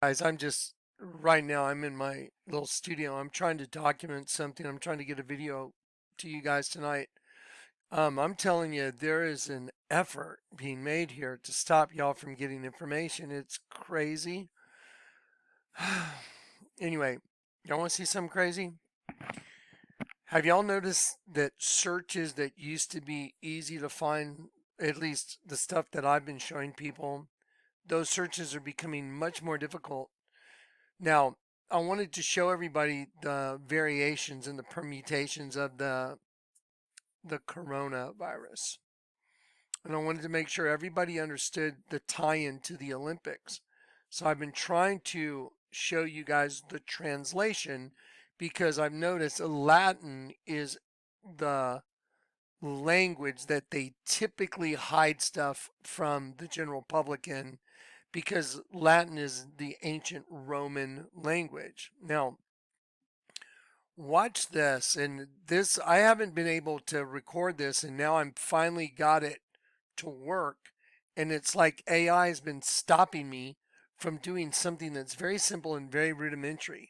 Guys, right now, I'm in my little studio. I'm trying to document something. I'm trying to get a video to you guys tonight. I'm telling you, there is an effort being made here to stop y'all from getting information. It's crazy. Anyway, y'all want to see something crazy? Have y'all noticed that searches that used to be easy to find, at least the stuff that I've been showing people, those searches are becoming much more difficult? Now, I wanted to show everybody the variations and the permutations of the coronavirus. And I wanted to make sure everybody understood the tie-in to the Olympics. So I've been trying to show you guys the translation because I've noticed Latin is the language that they typically hide stuff from the general public in because Latin is the ancient Roman language. Now, watch this, and this, I haven't been able to record this, and now I'm finally got it to work. And it's like AI has been stopping me from doing something that's very simple and very rudimentary.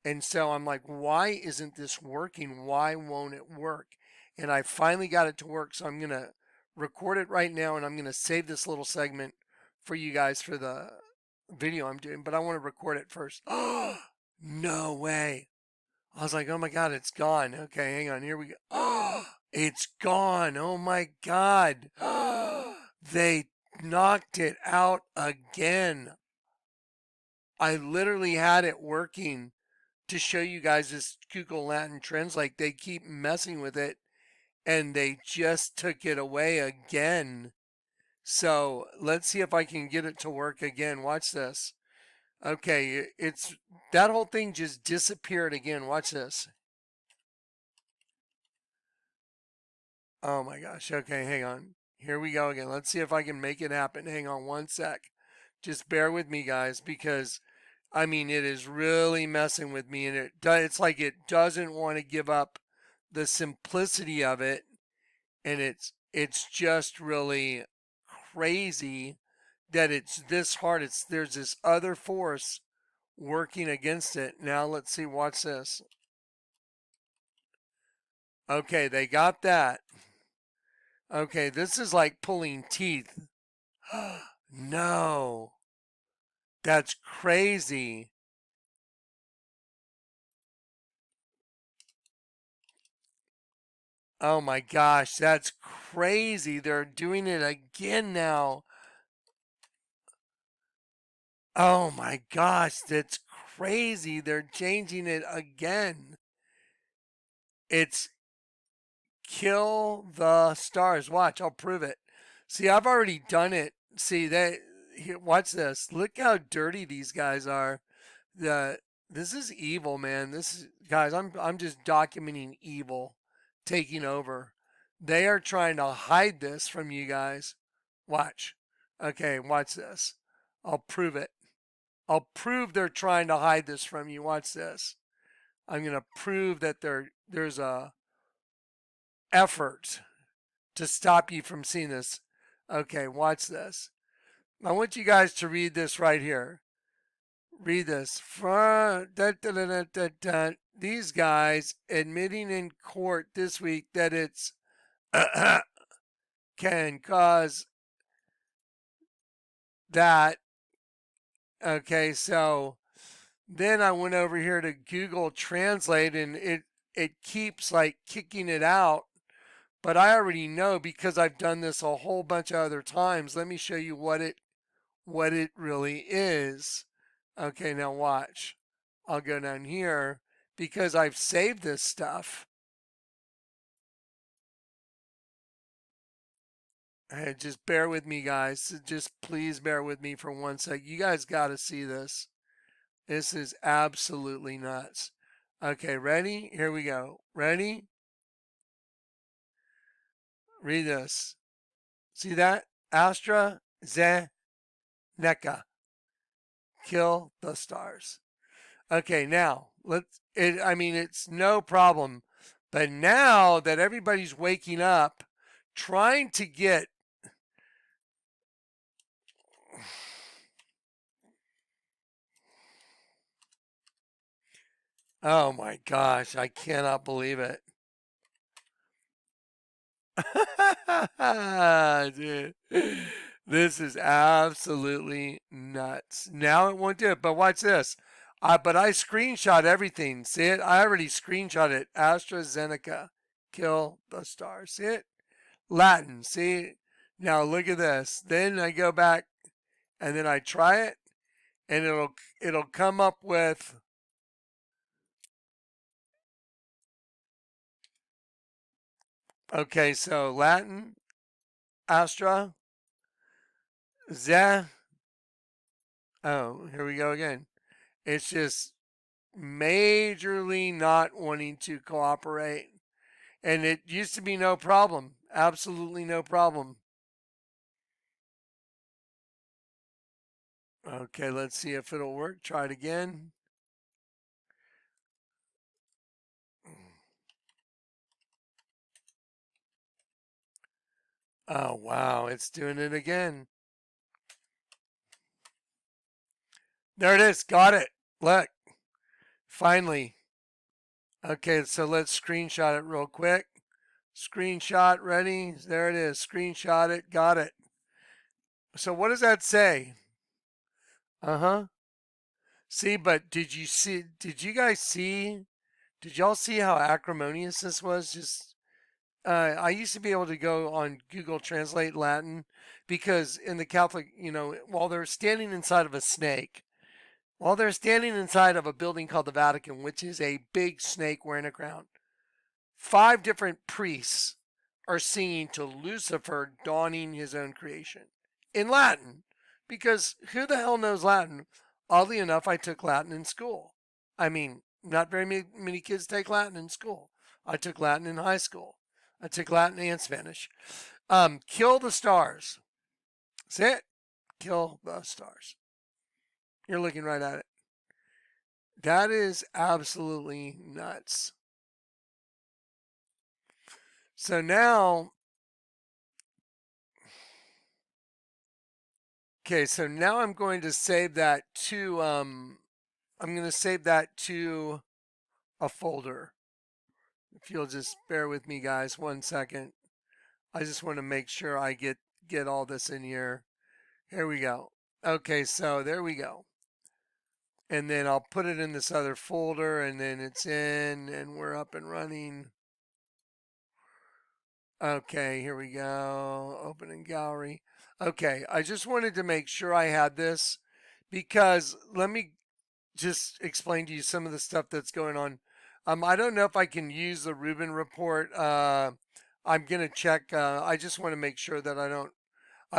And so I'm like, why isn't this working? Why won't it work? And I finally got it to work. So I'm going to record it right now and I'm going to save this little segment for you guys for the video I'm doing. But I want to record it first. Oh, no way. I was like, oh my God, it's gone. Okay, hang on. Here we go. Oh, it's gone. Oh my God. They knocked it out again. I literally had it working to show you guys this Google Latin Translate. They keep messing with it and they just took it away again. So let's see if I can get it to work again. Watch this. Okay, it's that whole thing just disappeared again. Watch this. Oh my gosh. Okay, hang on. Here we go again. Let's see if I can make it happen. Hang on one sec. Just bear with me, guys, because I mean, it is really messing with me, and it's like it doesn't want to give up the simplicity of it, and it's just really crazy that it's this hard. There's this other force working against it. Now let's see. Watch this. Okay, they got that. Okay, this is like pulling teeth. No, that's crazy. Oh my gosh, that's crazy. They're doing it again now. Oh my gosh, that's crazy. They're changing it again. It's kill the stars. Watch, I'll prove it. See, I've already done it. See that here, watch this. Look how dirty these guys are. The This is evil, man. This is guys, I'm just documenting evil taking over. They are trying to hide this from you guys. Watch. Okay, watch this. I'll prove it. I'll prove they're trying to hide this from you. Watch this. I'm going to prove that there's a effort to stop you from seeing this. Okay, watch this. I want you guys to read this right here. Read this. These guys admitting in court this week that it's can cause that. Okay, so then I went over here to Google Translate and it keeps like kicking it out. But I already know because I've done this a whole bunch of other times. Let me show you what it really is. Okay, now watch. I'll go down here because I've saved this stuff. Hey, just bear with me, guys. Just please bear with me for one sec. You guys got to see this. This is absolutely nuts. Okay, ready? Here we go. Ready? Read this. See that? AstraZeneca. Kill the stars. Okay, now I mean, it's no problem. But now that everybody's waking up, trying to get Oh my gosh, I cannot believe it. Dude, this is absolutely nuts. Now it won't do it, but watch this. But I screenshot everything. See it? I already screenshot it. AstraZeneca, kill the stars. See it? Latin. See? Now look at this. Then I go back and then I try it, and it'll come up with. Okay, so Latin, Astra, Ze. Oh, here we go again. It's just majorly not wanting to cooperate. And it used to be no problem. Absolutely no problem. Okay, let's see if it'll work. Try it again. Oh, wow. It's doing it again. There it is. Got it. Look. Finally. Okay, so let's screenshot it real quick. Screenshot ready. There it is. Screenshot it. Got it. So what does that say? Uh-huh. See, but did you guys see, did y'all see how acrimonious this was? Just, I used to be able to go on Google Translate Latin because in the Catholic, while they're standing inside of a snake, while they're standing inside of a building called the Vatican, which is a big snake wearing a crown, 5 different priests are singing to Lucifer dawning his own creation in Latin because who the hell knows Latin? Oddly enough, I took Latin in school. I mean, not very many kids take Latin in school. I took Latin in high school. I took Latin and Spanish. Kill the stars. That's it. Kill the stars. You're looking right at it. That is absolutely nuts. So now, okay, so now I'm going to save that to I'm going to save that to a folder. If you'll just bear with me guys 1 second. I just want to make sure I get all this in here. Here we go. Okay, so there we go. And then I'll put it in this other folder and then it's in and we're up and running. Okay, here we go. Open in gallery. Okay, I just wanted to make sure I had this because let me just explain to you some of the stuff that's going on. I don't know if I can use the Rubin report. I'm gonna check. I just want to make sure that I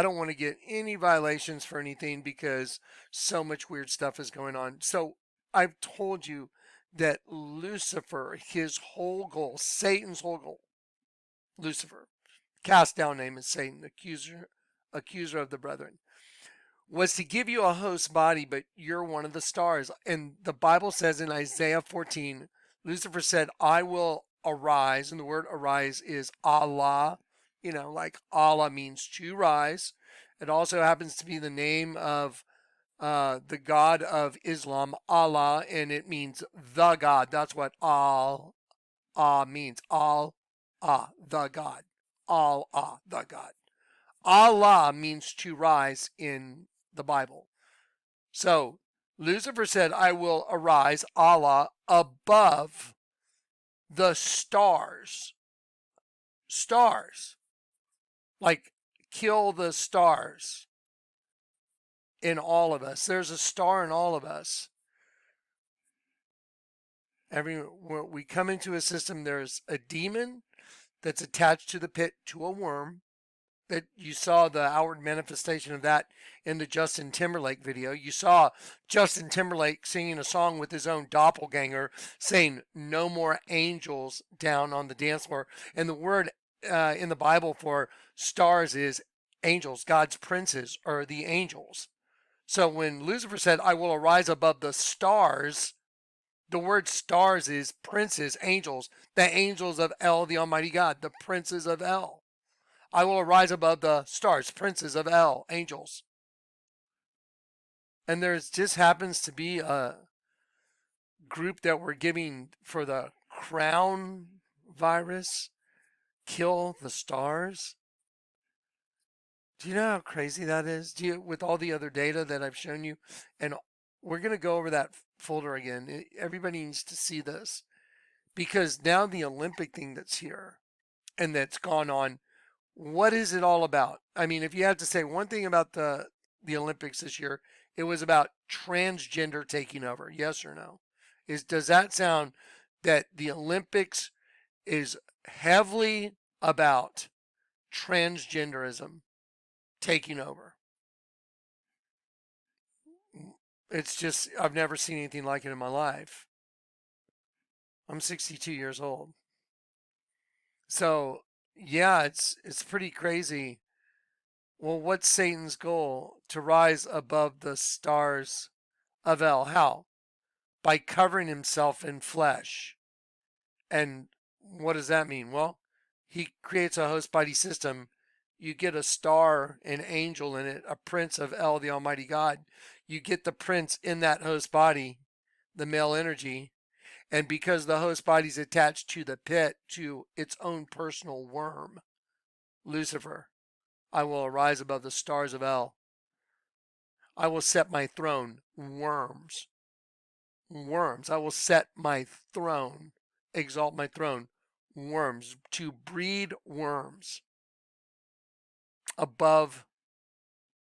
don't want to get any violations for anything because so much weird stuff is going on. So I've told you that Lucifer, his whole goal, Satan's whole goal, Lucifer, cast down name is Satan, accuser of the brethren, was to give you a host body, but you're one of the stars. And the Bible says in Isaiah 14, Lucifer said, I will arise. And the word arise is Allah. Like Allah means to rise. It also happens to be the name of the God of Islam, Allah, and it means the God. That's what Al means. Al the God. Al the God. Allah means to rise in the Bible. So Lucifer said, I will arise, Allah, above the stars. Stars. Like kill the stars in all of us. There's a star in all of us. When we come into a system, there's a demon that's attached to the pit to a worm. That you saw the outward manifestation of that in the Justin Timberlake video. You saw Justin Timberlake singing a song with his own doppelganger saying, no more angels down on the dance floor. And the word in the Bible for stars is angels. God's princes are the angels. So when Lucifer said, I will arise above the stars, the word stars is princes, angels, the angels of El, the Almighty God, the princes of El. I will arise above the stars, princes of El, angels. And there's just happens to be a group that we're giving for the crown virus kill the stars? Do you know how crazy that is? Do you, with all the other data that I've shown you, and we're going to go over that folder again. Everybody needs to see this because now the Olympic thing that's here and that's gone on, what is it all about? I mean, if you had to say one thing about the Olympics this year, it was about transgender taking over. Yes or no? Does that sound that the Olympics is heavily about transgenderism taking over? It's just I've never seen anything like it in my life. I'm 62 years old. So, yeah, it's pretty crazy. Well, what's Satan's goal? To rise above the stars of El. How? By covering himself in flesh. And what does that mean? Well, he creates a host body system. You get a star, an angel in it, a prince of El, the Almighty God. You get the prince in that host body, the male energy. And because the host body's attached to the pit, to its own personal worm, Lucifer, I will arise above the stars of El. I will set my throne, worms. Worms. I will set my throne, exalt my throne, worms, to breed worms above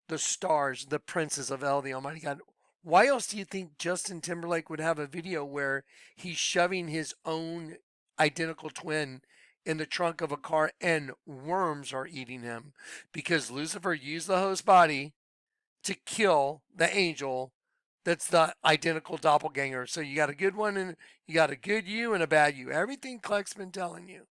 the stars, the princes of El, the Almighty God. Why else do you think Justin Timberlake would have a video where he's shoving his own identical twin in the trunk of a car and worms are eating him? Because Lucifer used the host body to kill the angel that's the identical doppelganger. So you got a good one and you got a good you and a bad you. Everything Kleck's been telling you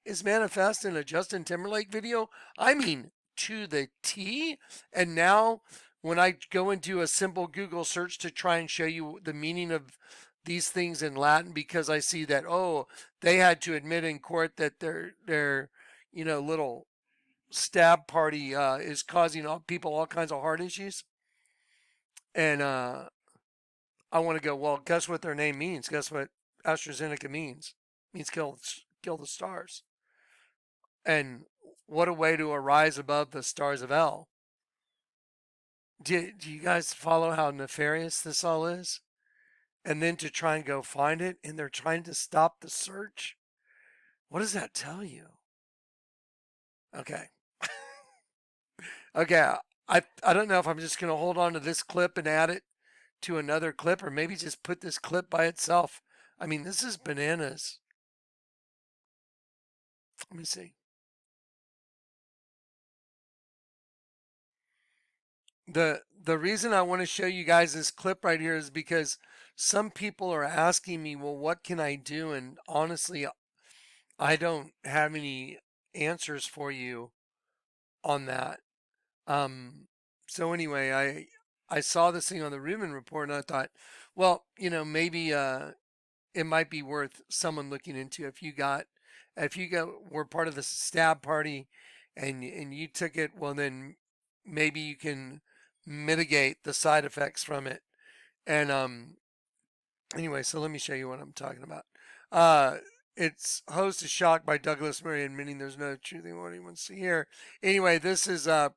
is manifest in a Justin Timberlake video. I mean, to the T. And now, when I go into a simple Google search to try and show you the meaning of these things in Latin, because I see that they had to admit in court that their little stab party is causing people all kinds of heart issues, and I want to go. Well, guess what their name means? Guess what AstraZeneca means? It means kill the stars. And what a way to arise above the stars of El. Do you guys follow how nefarious this all is? And then to try and go find it, and they're trying to stop the search. What does that tell you? Okay. Okay. I don't know if I'm just going to hold on to this clip and add it to another clip, or maybe just put this clip by itself. I mean, this is bananas. Let me see. The reason I want to show you guys this clip right here is because some people are asking me, well, what can I do? And honestly, I don't have any answers for you on that. So anyway, I saw this thing on the Rubin report and I thought, well, maybe it might be worth someone looking into. If you were part of the stab party and you took it, well then maybe you can mitigate the side effects from it. And anyway, so let me show you what I'm talking about. Its host is shocked by Douglas Murray admitting there's no truth in what he wants to hear. Anyway, this is a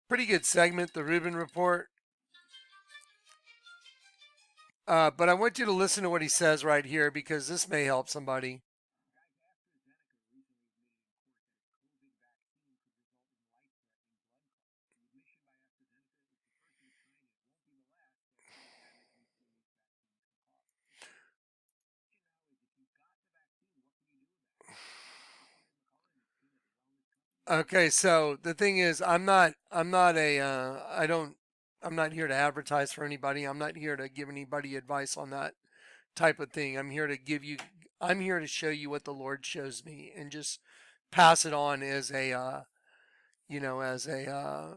pretty good segment, the Rubin report. But I want you to listen to what he says right here because this may help somebody. Okay, so the thing is, I'm not a, I'm not here to advertise for anybody. I'm not here to give anybody advice on that type of thing. I'm here to show you what the Lord shows me and just pass it on as a, as a,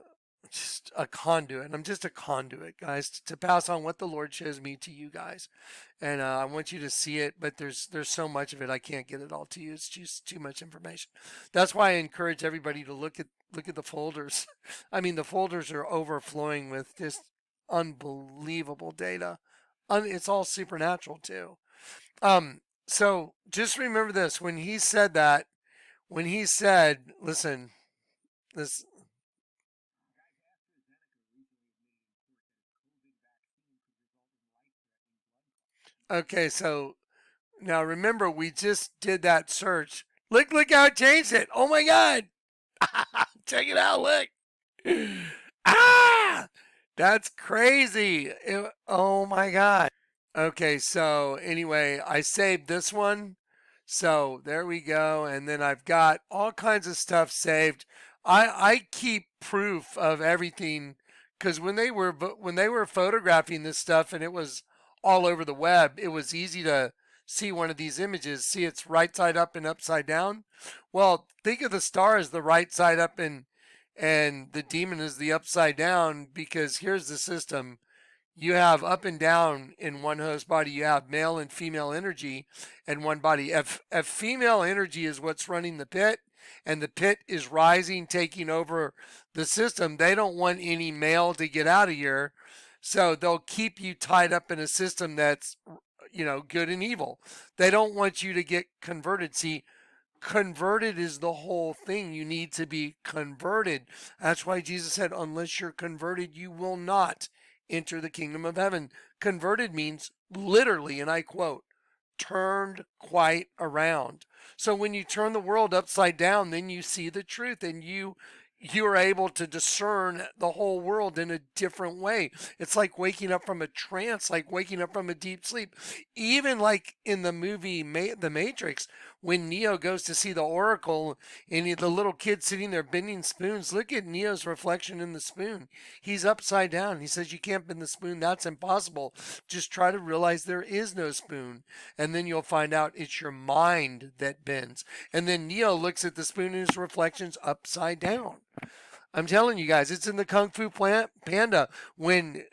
just a conduit. I'm just a conduit, guys, to pass on what the Lord shows me to you guys. And I want you to see it, but there's so much of it I can't get it all to you. It's just too much information. That's why I encourage everybody to look at the folders. I mean, the folders are overflowing with just unbelievable data. It's all supernatural too. Um, so just remember this: when he said that, when he said, "Listen, this." Okay, so now remember, we just did that search. Look how it changed it. Oh my God! Check it out. Look. Ah, that's crazy. Oh my God. Okay, so anyway, I saved this one. So there we go. And then I've got all kinds of stuff saved. I keep proof of everything because when they were photographing this stuff and it was all over the web, it was easy to see one of these images. See, it's right side up and upside down. Well, think of the star as the right side up and the demon is the upside down because here's the system. You have up and down in one host body. You have male and female energy in one body. If female energy is what's running the pit, and the pit is rising, taking over the system, they don't want any male to get out of here. So they'll keep you tied up in a system that's, good and evil. They don't want you to get converted. See, converted is the whole thing. You need to be converted. That's why Jesus said, unless you're converted, you will not enter the kingdom of heaven. Converted means literally, and I quote, turned quite around. So when you turn the world upside down, then you see the truth and you are able to discern the whole world in a different way. It's like waking up from a trance, like waking up from a deep sleep. Even like in the movie The Matrix, when Neo goes to see the Oracle and the little kid sitting there bending spoons, look at Neo's reflection in the spoon. He's upside down. He says, you can't bend the spoon. That's impossible. Just try to realize there is no spoon. And then you'll find out it's your mind that bends. And then Neo looks at the spoon and his reflection's upside down. I'm telling you guys, it's in the Kung Fu Panda when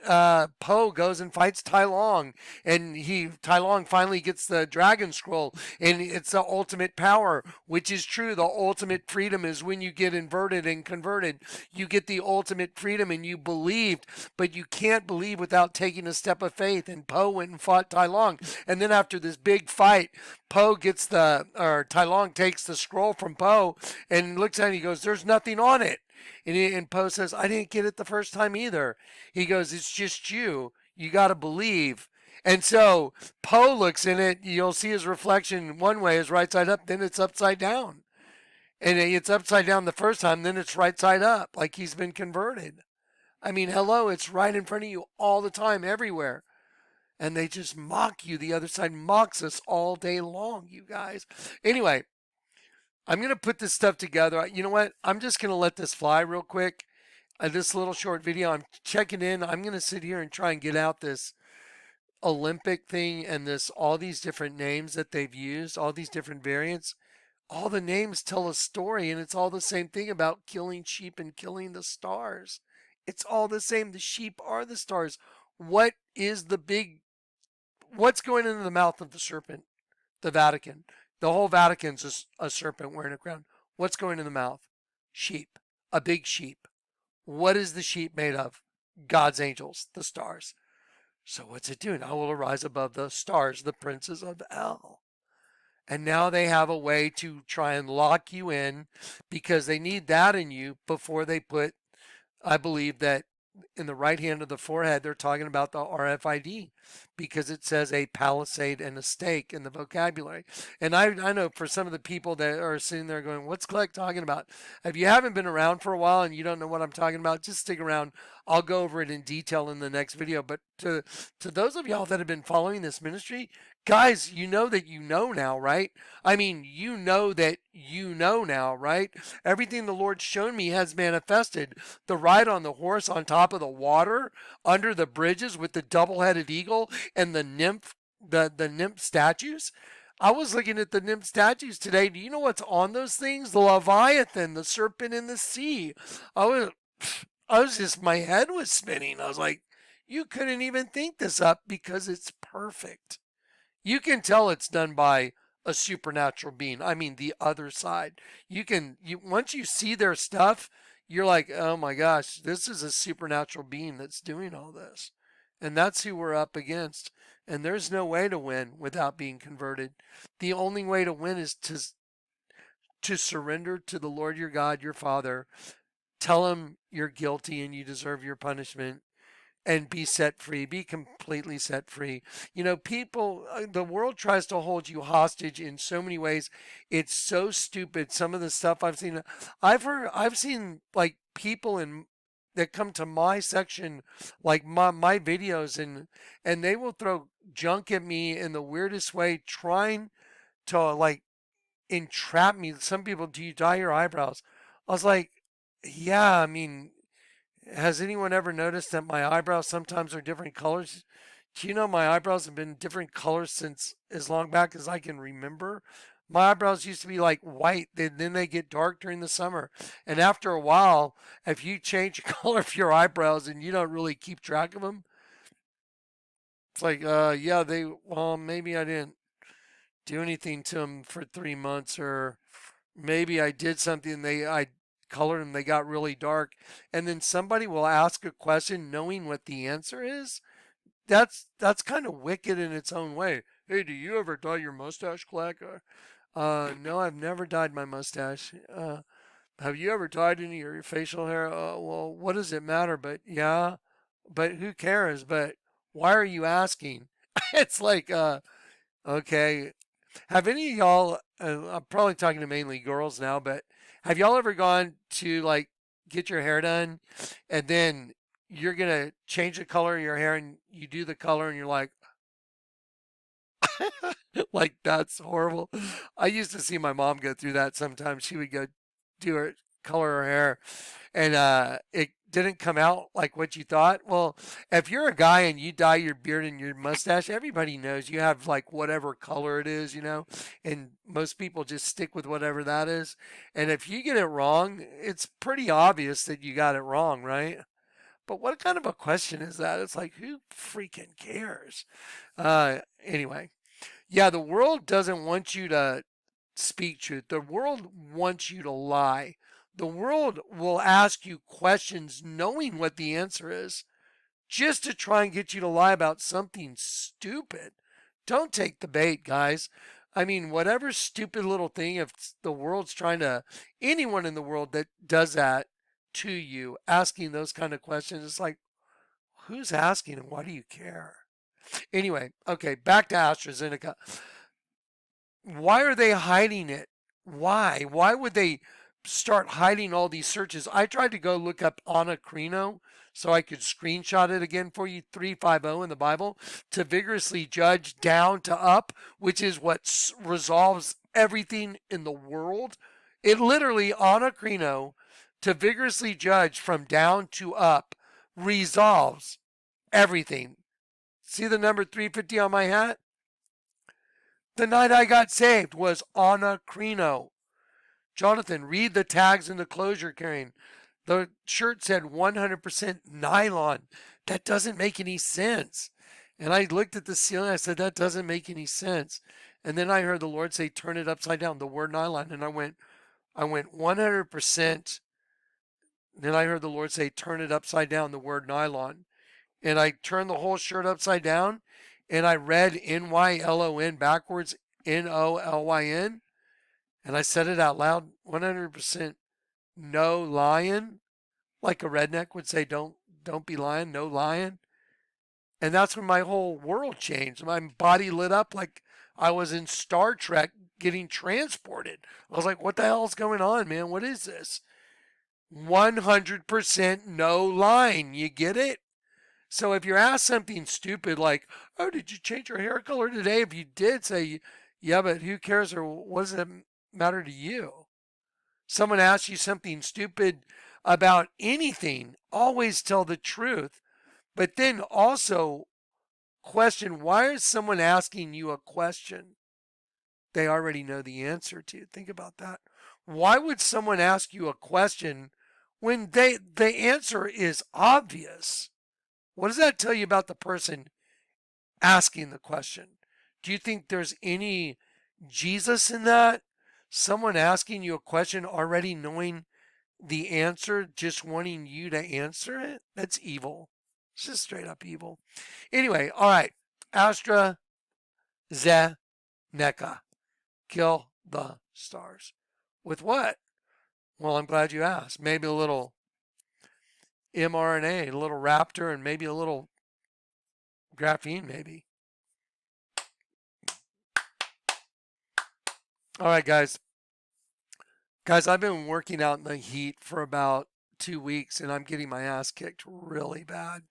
Po goes and fights Tai Long, and Tai Long finally gets the Dragon Scroll, and it's the ultimate power, which is true. The ultimate freedom is when you get inverted and converted. You get the ultimate freedom, and you believed, but you can't believe without taking a step of faith. And Po went and fought Tai Long, and then after this big fight, Tai Long takes the scroll from Po and looks at it. And he goes, "There's nothing on it." And Poe says, I didn't get it the first time either. He goes, it's just you. You got to believe. And so Poe looks in it. You'll see his reflection one way is right side up, then it's upside down. And it's upside down the first time, then it's right side up, like he's been converted. I mean, hello, it's right in front of you all the time, everywhere. And they just mock you. The other side mocks us all day long, you guys. Anyway, I'm going to put this stuff together. You know what? I'm just going to let this fly real quick. This little short video, I'm checking in. I'm going to sit here and try and get out this Olympic thing and all these different names that they've used, all these different variants. All the names tell a story, and it's all the same thing about killing sheep and killing the stars. It's all the same. The sheep are the stars. What is what's going into the mouth of the serpent? The Vatican. The whole Vatican's a serpent wearing a crown. What's going in the mouth? Sheep. A big sheep. What is the sheep made of? God's angels, the stars. So what's it doing? I will arise above the stars, the princes of hell. And now they have a way to try and lock you in because they need that in you before they put, I believe that in the right hand of the forehead, they're talking about the RFID because it says a palisade and a stake in the vocabulary. And I know for some of the people that are sitting there going, what's Clark talking about? If you haven't been around for a while and you don't know what I'm talking about, just stick around. I'll go over it in detail in the next video. But to those of y'all that have been following this ministry, guys, you know that you know now, right? I mean, you know that you know now, right? Everything the Lord's shown me has manifested. The ride on the horse on top of the water, under the bridges with the double-headed eagle and the nymph statues. I was looking at the nymph statues today. Do you know what's on those things? The Leviathan, the serpent in the sea. I was, my head was spinning. I was like, you couldn't even think this up because it's perfect. You can tell it's done by a supernatural being. I mean, the other side. Once you see their stuff, you're like, oh my gosh, this is a supernatural being that's doing all this. And that's who we're up against. And there's no way to win without being converted. The only way to win is to surrender to the Lord your God, your Father, tell him you're guilty and you deserve your punishment, and be set free, be completely set free. You know, people, the world tries to hold you hostage in so many ways. It's so stupid. Some of the stuff I've seen, I've seen like people in that come to my section, like my videos, and they will throw junk at me in the weirdest way, trying to like entrap me. Some people, do you dye your eyebrows? I was like, yeah, I mean, has anyone ever noticed that my eyebrows sometimes are different colors? Do you know my eyebrows have been different colors since as long back as I can remember? My eyebrows used to be like white, then they get dark during the summer. And after a while, if you change the color of your eyebrows and you don't really keep track of them, it's like, yeah, well, maybe I didn't do anything to them for 3 months, or maybe I did something, I colored them, they got really dark. And then somebody will ask a question knowing what the answer is. That's kind of wicked in its own way. Hey, do you ever dye your mustache black? No, I've never dyed my mustache. Have you ever dyed any of your facial hair? Well, what does it matter? But yeah, but who cares? But why are you asking? It's like, okay, have any of y'all, I'm probably talking to mainly girls now, but have y'all ever gone to like get your hair done and then you're going to change the color of your hair and you do the color and you're like, that's horrible. I used to see my mom go through that sometimes. She would go do her color her hair and it didn't come out like what you thought. Well, if you're a guy and you dye your beard and your mustache, everybody knows you have like whatever color it is, and most people just stick with whatever that is. And if you get it wrong, it's pretty obvious that you got it wrong, right? But what kind of a question is that? It's like, who freaking cares? Anyway, yeah, the world doesn't want you to speak truth. The world wants you to lie. The world will ask you questions knowing what the answer is, just to try and get you to lie about something stupid. Don't take the bait, guys. I mean, whatever stupid little thing, if the world's trying to, anyone in the world that does that to you, asking those kind of questions, it's like, who's asking and why do you care? Anyway, okay, back to AstraZeneca. Why are they hiding it? Why? Why would they start hiding all these searches? I tried to go look up anacrino so I could screenshot it again for you, 350 in the Bible, to vigorously judge down to up, which is what resolves everything in the world. It literally, anacrino, to vigorously judge from down to up, resolves everything. See the number 350 on my hat? The night I got saved was anacrino. Jonathan, read the tags in the clothes you're carrying. The shirt said 100% nylon. That doesn't make any sense. And I looked at the ceiling. I said, that doesn't make any sense. And then I heard the Lord say, turn it upside down, the word nylon. And I went 100%. Then I heard the Lord say, turn it upside down, the word nylon. And I turned the whole shirt upside down and I read NYLON backwards, NOLYN. And I said it out loud, 100% no lying, like a redneck would say, don't be lying, no lying. And that's when my whole world changed. My body lit up like I was in Star Trek getting transported. I was like, what the hell's going on, man? What is this? 100% no lying. You get it? So if you're asked something stupid like, oh, did you change your hair color today? If you did, say, yeah, but who cares, or what does it matter to you? Someone asks you something stupid about anything, always tell the truth. But then also question, why is someone asking you a question they already know the answer to? Think about that. Why would someone ask you a question when the answer is obvious? What does that tell you about the person asking the question? Do you think there's any Jesus in that? Someone asking you a question already knowing the answer, just wanting you to answer it? That's evil. It's just straight up evil. Anyway, all right. AstraZeneca. Kill the stars. With what? Well, I'm glad you asked. Maybe a little mRNA, a little raptor, and maybe a little graphene, maybe. All right, guys. Guys, I've been working out in the heat for about 2 weeks and I'm getting my ass kicked really bad.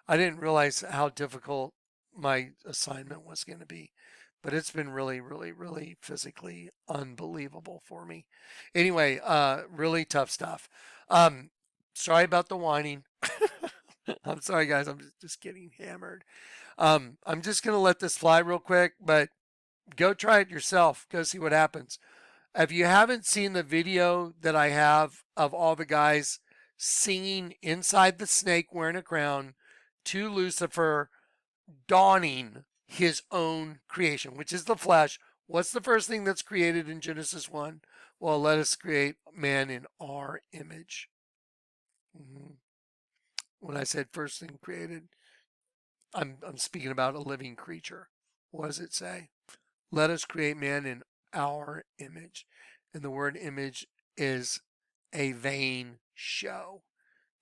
I didn't realize how difficult my assignment was going to be, but it's been really, really, really physically unbelievable for me. Anyway, really tough stuff. Um, Sorry about the whining. I'm sorry, guys. I'm just getting hammered. I'm just going to let this fly real quick, but go try it yourself. Go see what happens. If you haven't seen the video that I have of all the guys singing inside the snake wearing a crown to Lucifer, dawning his own creation, which is the flesh. What's the first thing that's created in Genesis 1? Well, let us create man in our image. When I said first thing created, I'm speaking about a living creature. What does it say? Let us create man in our image. And the word image is a vain show.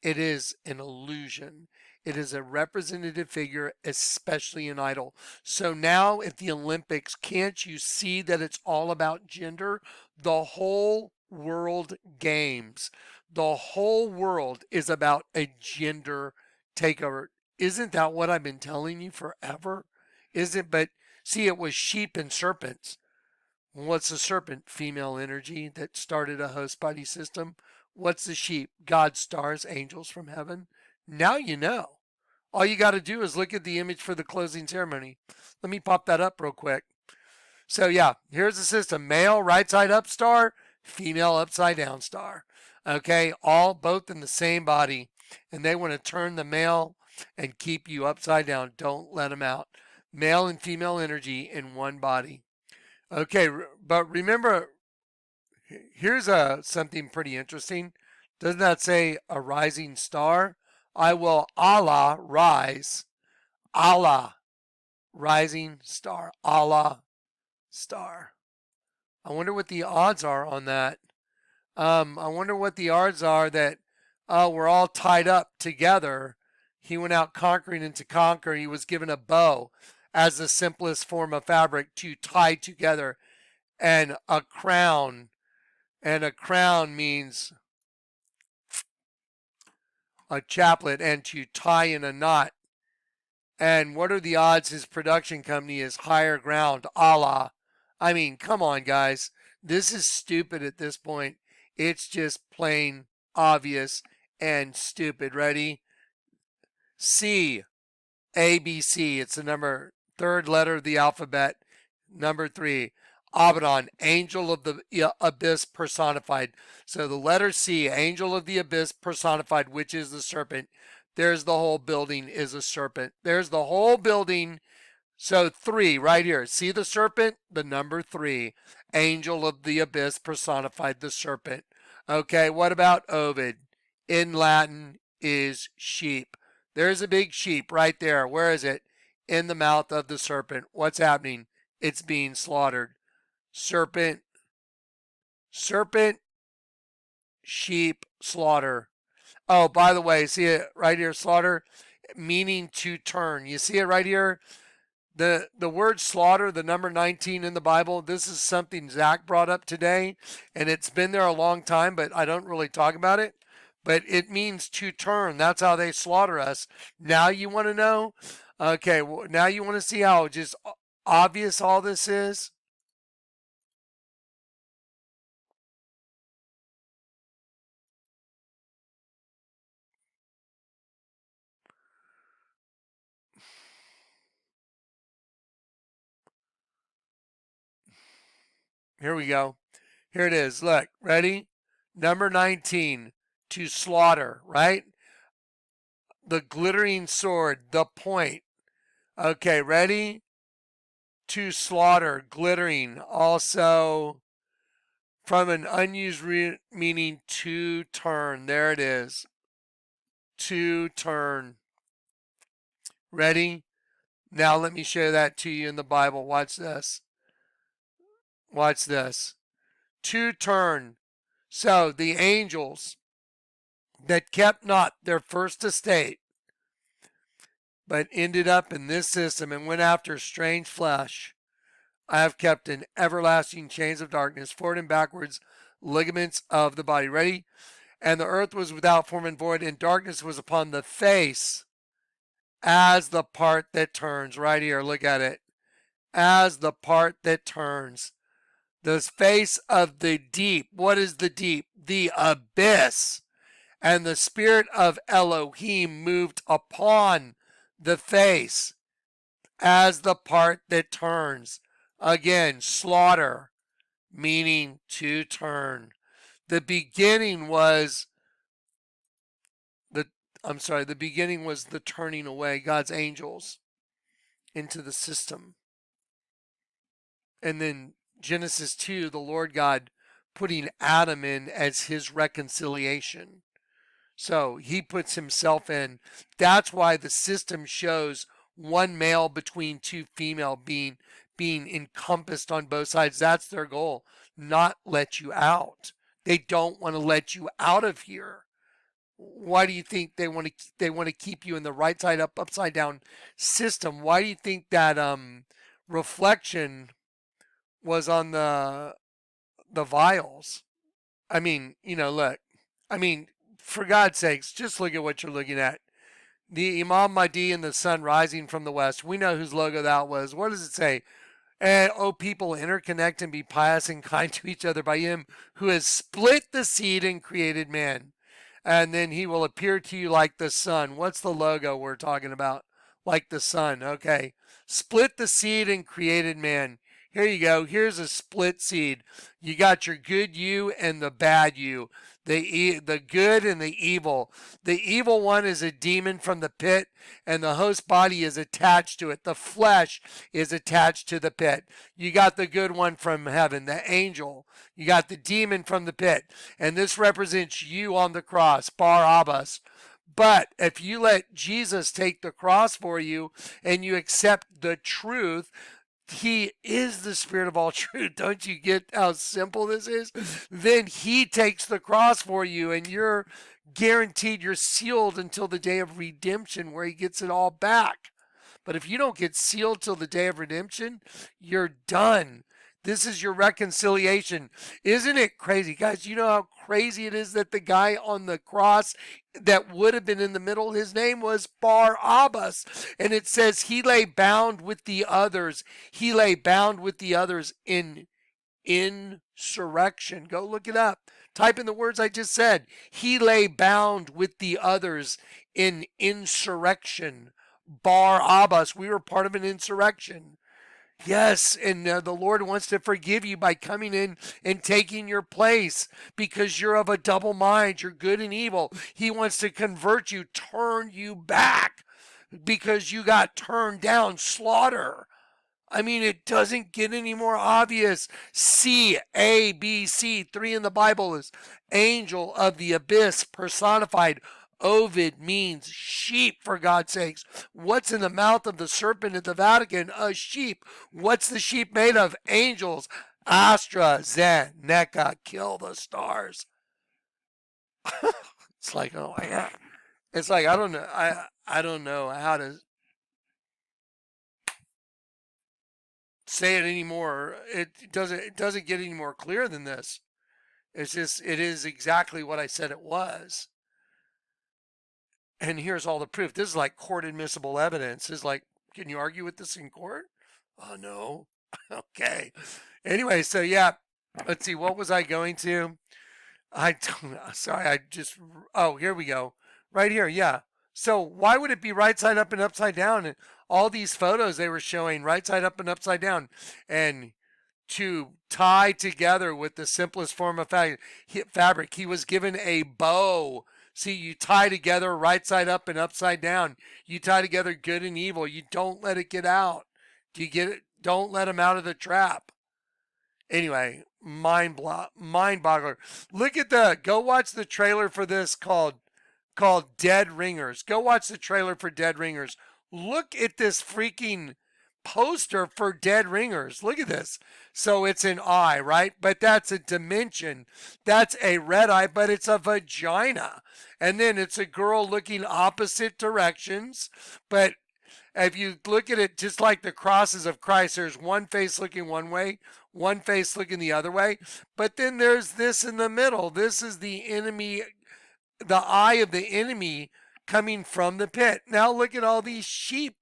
It is an illusion. It is a representative figure, especially an idol. So now at the Olympics, can't you see that it's all about gender? The whole world games, the whole world is about a gender takeover. Isn't that what I've been telling you forever? Isn't, but see, it was sheep and serpents. What's the serpent? Female energy that started a host body system. What's the sheep? God's stars, angels from heaven. Now you know. All you got to do is look at the image for the closing ceremony. Let me pop that up real quick. So yeah, here's the system. Male right side up star, female upside down star. Okay, all both in the same body. And they want to turn the male and keep you upside down. Don't let them out. Male and female energy in one body. Okay, but remember, here's something pretty interesting. Doesn't that say a rising star? I will Allah rise. Allah rising star. Allah star. I wonder what the odds are on that. I wonder what the odds are that we're all tied up together. He went out conquering and to conquer. He was given a bow as the simplest form of fabric to tie together, and a crown. And a crown means a chaplet and to tie in a knot. And what are the odds his production company is Higher Ground? Allah. I mean, come on, guys. This is stupid at this point. It's just plain obvious and stupid. Ready? C. A, B, C. It's the third letter of the alphabet. Number 3. Abaddon, angel of the abyss personified. So the letter C, angel of the abyss personified, which is the serpent. There's the whole building is a serpent. There's the whole building. So 3 right here. See the serpent? The number 3. Angel of the abyss personified, the serpent. Okay, what about Ovid? In Latin is sheep. There's a big sheep right there. Where is it? In the mouth of the serpent. What's happening? It's being slaughtered. Serpent, sheep, slaughter. Oh, by the way, see it right here, slaughter, meaning to turn. You see it right here? The word slaughter, the number 19 in the Bible, this is something Zach brought up today, and it's been there a long time, but I don't really talk about it. But it means to turn. That's how they slaughter us. Now you want to know? Okay, well, now you want to see how just obvious all this is? Here we go. Here it is. Look, ready? Number 19, to slaughter, right? The glittering sword, the point. Okay, ready? To slaughter, glittering. Also, from an unused meaning, to turn. There it is. To turn. Ready? Now let me show that to you in the Bible. Watch this. Watch this. To turn. So the angels that kept not their first estate, but ended up in this system and went after strange flesh, I have kept in everlasting chains of darkness, forward and backwards, ligaments of the body. Ready? And the earth was without form and void, and darkness was upon the face as the part that turns. Right here, look at it. As the part that turns. The face of the deep. What is the deep? The abyss. And the spirit of Elohim moved upon the face as the part that turns. Again, slaughter, meaning to turn. The beginning was the beginning was the turning away, God's angels into the system. And then Genesis 2, the Lord God putting Adam in as his reconciliation. So he puts himself in. That's why the system shows one male between two female being encompassed on both sides. That's their goal, not let you out. They don't want to let you out of here. Why do you think they want to keep you in the right side up, upside down system? Why do you think that reflection was on the vials? I mean, look. I mean, for God's sakes, just look at what you're looking at. The Imam Mahdi and the sun rising from the west. We know whose logo that was. What does it say? And, oh, people, interconnect and be pious and kind to each other by him who has split the seed and created man. And then he will appear to you like the sun. What's the logo we're talking about? Like the sun. Okay. Split the seed and created man. Here you go. Here's a split seed. You got your good you and the bad you. The good and the evil. The evil one is a demon from the pit, and the host body is attached to it. The flesh is attached to the pit. You got the good one from heaven, the angel. You got the demon from the pit. And this represents you on the cross, Barabbas. But if you let Jesus take the cross for you and you accept the truth, he is the spirit of all truth. Don't you get how simple this is? Then he takes the cross for you and you're guaranteed, you're sealed until the day of redemption where he gets it all back. But if you don't get sealed till the day of redemption, you're done. This is your reconciliation. Isn't it crazy? Guys, you know how crazy it is that the guy on the cross that would have been in the middle, his name was Barabbas. And it says he lay bound with the others. He lay bound with the others in insurrection. Go look it up. Type in the words I just said. He lay bound with the others in insurrection. Barabbas. We were part of an insurrection. Yes, and the Lord wants to forgive you by coming in and taking your place because you're of a double mind. You're good and evil. He wants to convert you, turn you back because you got turned down, slaughter. I mean, it doesn't get any more obvious. C, A, B, C, 3 in the Bible is angel of the abyss personified. Ovid means sheep, for God's sakes. What's in the mouth of the serpent at the Vatican? A sheep. What's the sheep made of? Angels. AstraZeneca. Kill the stars. It's like, oh my God. It's like, I don't know. I don't know how to say it anymore. It doesn't get any more clear than this. It's just, it is exactly what I said it was. And here's all the proof. This is like court admissible evidence. It's like, can you argue with this in court? Oh, no. Okay. Anyway, so yeah, let's see. What was I going to? I don't know. Sorry, oh, here we go. Right here. Yeah. So why would it be right side up and upside down? And all these photos they were showing right side up and upside down. And to tie together with the simplest form of fabric, he was given a bow. See, you tie together right side up and upside down. You tie together good and evil. You don't let it get out. Do you get it? Don't let him out of the trap. Anyway, mind boggler. Go watch the trailer for this called Dead Ringers. Go watch the trailer for Dead Ringers. Look at this freaking poster for dead ringers. Look at this. So it's an eye, right? But that's a dimension. That's a red eye, but it's a vagina. And then it's a girl looking opposite directions. But if you look at it just like the crosses of Christ, there's one face looking one way, one face looking the other way. But then there's this in the middle. This is the enemy, the eye of the enemy coming from the pit. Now look at all these sheep.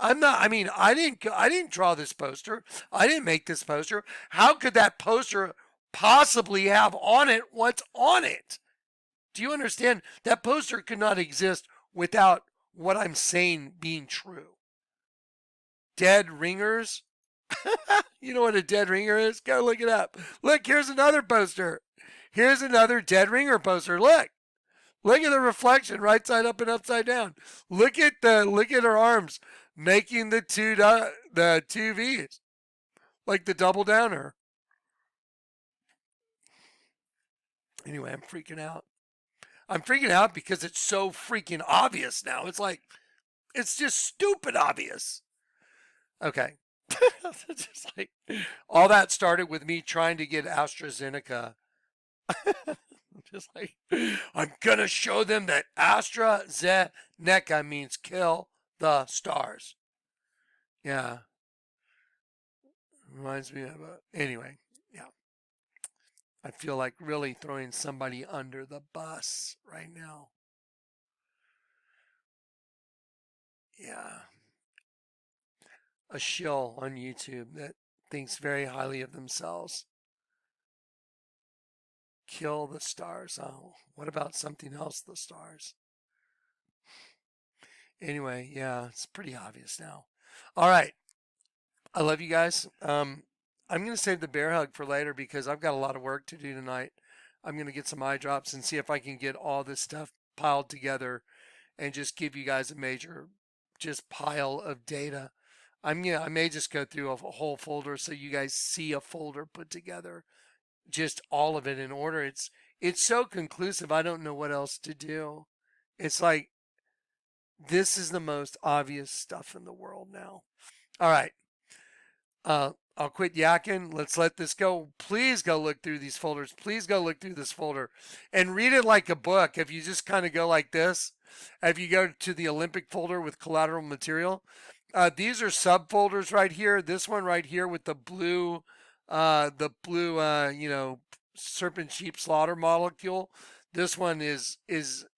I'm not. I mean, I didn't draw this poster. I didn't make this poster. How could that poster possibly have on it what's on it? Do you understand? That poster could not exist without what I'm saying being true. Dead ringers. You know what a dead ringer is? Go look it up. Look, here's another poster. Here's another dead ringer poster. Look. Look at the reflection, right side up and upside down. Look at her arms making the two V's, like the double downer. Anyway, I'm freaking out. I'm freaking out because it's so freaking obvious now. It's like it's just stupid obvious. Okay. Just like all that started with me trying to get AstraZeneca. Just like, I'm going to show them that AstraZeneca means kill the stars. Yeah. Reminds me of anyway, yeah. I feel like really throwing somebody under the bus right now. Yeah. A shill on YouTube that thinks very highly of themselves. Kill the stars. Oh, what about something else? The stars. Anyway, yeah, it's pretty obvious now. All right. I love you guys. I'm going to save the bear hug for later because I've got a lot of work to do tonight. I'm going to get some eye drops and see if I can get all this stuff piled together and just give you guys a major just pile of data. I may just go through a whole folder so you guys see a folder put together, just all of it in order. It's so conclusive. I don't know what else to do. It's like this is the most obvious stuff in the world now. All right. I'll quit yakking. Let's let this go. Please go look through these folders. Please go look through this folder and read it like a book. If you just kind of go like this, if you go to the Olympic folder with collateral material, these are subfolders right here. This one right here with the blue, serpent sheep slaughter molecule. This one is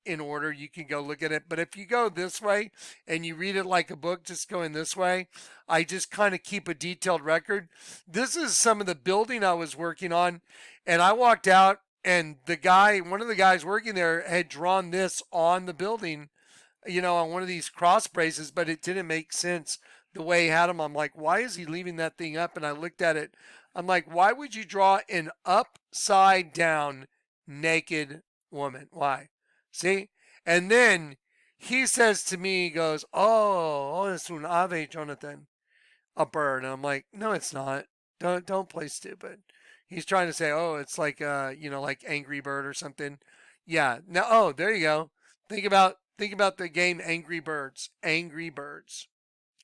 in order. You can go look at it. But if you go this way and you read it like a book, just going this way, I just kind of keep a detailed record. This is some of the building I was working on. And I walked out and one of the guys working there had drawn this on the building, on one of these cross braces, but it didn't make sense the way he had them. I'm like, why is he leaving that thing up? And I looked at it. I'm like, why would you draw an upside down naked woman? Why? See? And then he says to me, he goes, oh, es un ave, Jonathan, a bird. And I'm like, no, it's not. Don't play stupid. He's trying to say, oh, it's like like Angry Bird or something. Yeah. Now, oh, there you go. Think about the game Angry Birds. Angry Birds.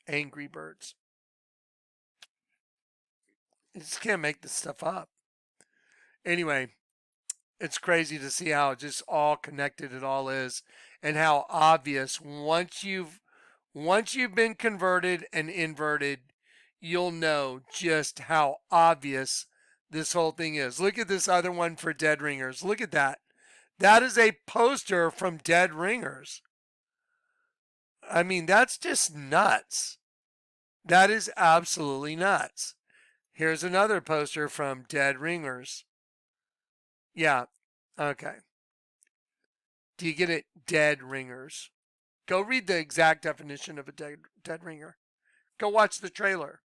Angry Birds. You just can't make this stuff up. Anyway, it's crazy to see how just all connected it all is and how obvious once you've been converted and inverted, you'll know just how obvious this whole thing is. Look at this other one for Dead Ringers. Look at that. That is a poster from Dead Ringers. I mean, that's just nuts. That is absolutely nuts. Here's another poster from Dead Ringers. Yeah. Okay. Do you get it? Dead ringers. Go read the exact definition of a dead ringer. Go watch the trailer.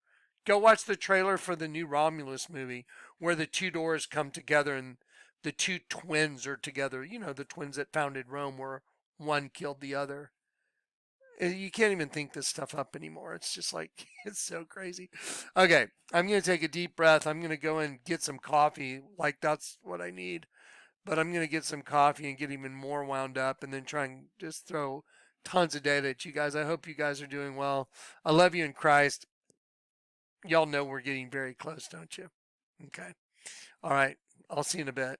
Go watch the trailer for the new Romulus movie where the two doors come together and the two twins are together. You know, the twins that founded Rome where one killed the other. You can't even think this stuff up anymore. It's just like, it's so crazy. Okay, I'm going to take a deep breath. I'm going to go and get some coffee. Like, that's what I need. But I'm going to get some coffee and get even more wound up and then try and just throw tons of data at you guys. I hope you guys are doing well. I love you in Christ. Y'all know we're getting very close, don't you? Okay. All right. I'll see you in a bit.